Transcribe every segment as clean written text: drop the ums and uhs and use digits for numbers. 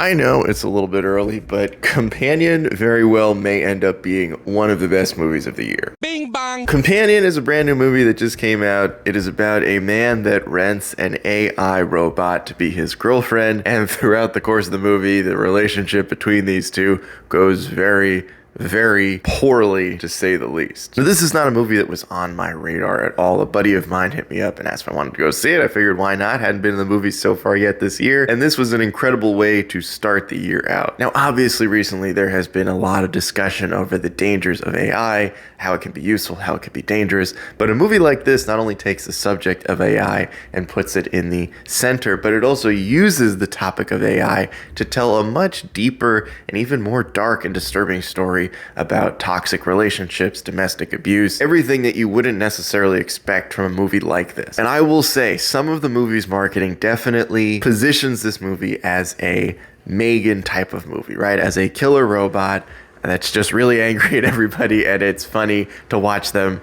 I know it's a little bit early, but Companion very well may end up being one of the best movies of the year. Bing bong! Companion is a brand new movie that just came out. It is about a man that rents an AI robot to be his girlfriend, and throughout the course of the movie, the relationship between these two goes very poorly, to say the least. So this is not a movie that was on my radar at all. A buddy of mine hit me up and asked if I wanted to go see it. I figured why not? Hadn't been in the movies so far yet this year, and this was an incredible way to start the year out. Now, obviously, recently there has been a lot of discussion over the dangers of AI, how it can be useful, how it can be dangerous, but a movie like this not only takes the subject of AI and puts it in the center, but it also uses the topic of AI to tell a much deeper and even more dark and disturbing story about toxic relationships, domestic abuse, everything that you wouldn't necessarily expect from a movie like this. And I will say, some of the movie's marketing definitely positions this movie as a Megan type of movie, right? As a killer robot that's just really angry at everybody, and it's funny to watch them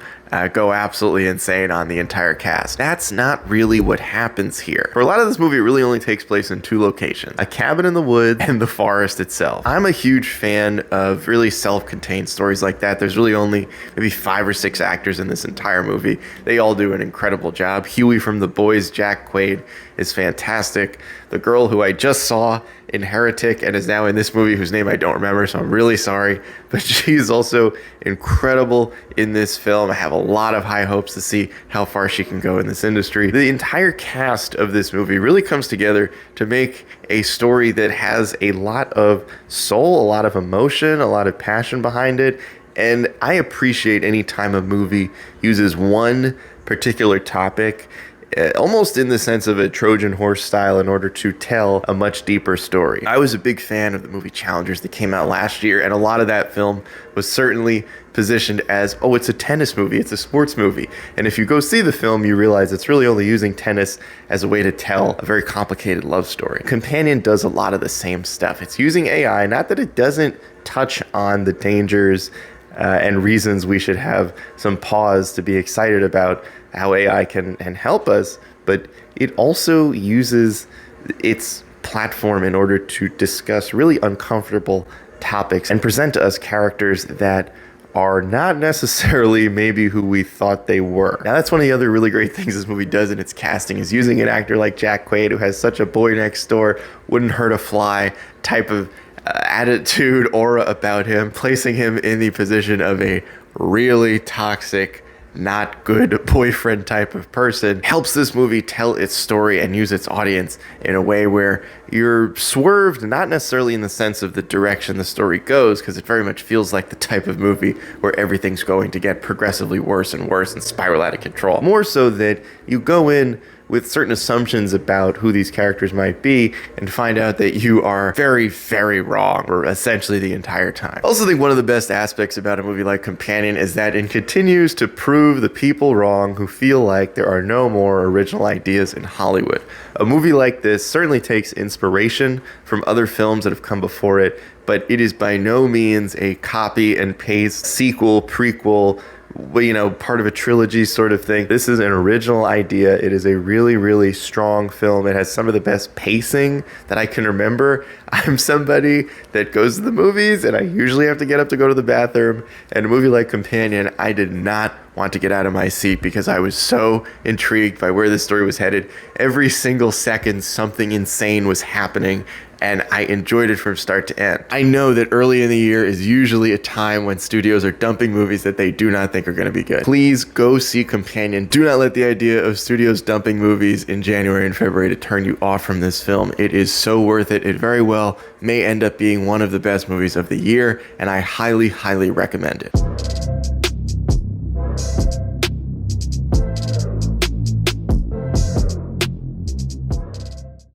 go absolutely insane on the entire cast. That's not really what happens here. For a lot of this movie, it really only takes place in two locations: a cabin in the woods and the forest itself. I'm a huge fan of really self-contained stories like that. There's really only maybe 5 or 6 actors in this entire movie. They all do an incredible job. Huey from The Boys, Jack Quaid, is fantastic. The girl who I just saw in Heretic and is now in this movie, whose name I don't remember, so I'm really sorry, but she's also incredible in this film. I have a lot of high hopes to see how far she can go in this industry. The entire cast of this movie really comes together to make a story that has a lot of soul, a lot of emotion, a lot of passion behind it, and I appreciate any time a movie uses one particular topic almost in the sense of a Trojan horse style in order to tell a much deeper story. I was a big fan of the movie Challengers that came out last year, and a lot of that film was certainly positioned as, oh, it's a tennis movie, it's a sports movie. And if you go see the film, you realize it's really only using tennis as a way to tell a very complicated love story. Companion does a lot of the same stuff. It's using AI, not that it doesn't touch on the dangers and reasons we should have some pause to be excited about how AI can help us, but it also uses its platform in order to discuss really uncomfortable topics and present to us characters that are not necessarily maybe who we thought they were. Now, that's one of the other really great things this movie does in its casting, is using an actor like Jack Quaid, who has such a boy next door, wouldn't hurt a fly type of attitude, aura about him, placing him in the position of a really toxic, not good boyfriend type of person, helps this movie tell its story and use its audience in a way where you're swerved, not necessarily in the sense of the direction the story goes, because it very much feels like the type of movie where everything's going to get progressively worse and worse and spiral out of control. More so that you go in with certain assumptions about who these characters might be and find out that you are very wrong for essentially the entire time. I also think one of the best aspects about a movie like Companion is that it continues to prove the people wrong who feel like there are no more original ideas in Hollywood. A movie like this certainly takes inspiration from other films that have come before it, but it is by no means a copy and paste sequel, prequel, part of a trilogy sort of thing. This is an original idea. It is a really strong film. It has some of the best pacing that I can remember. I'm somebody that goes to the movies and I usually have to get up to go to the bathroom. And a movie like Companion, I did not want to get out of my seat because I was so intrigued by where this story was headed. Every single second, something insane was happening, and I enjoyed it from start to end. I know that early in the year is usually a time when studios are dumping movies that they do not think are going to be good. Please go see Companion. Do not let the idea of studios dumping movies in January and February to turn you off from this film. It is so worth it. It very well may end up being one of the best movies of the year, and I highly recommend it.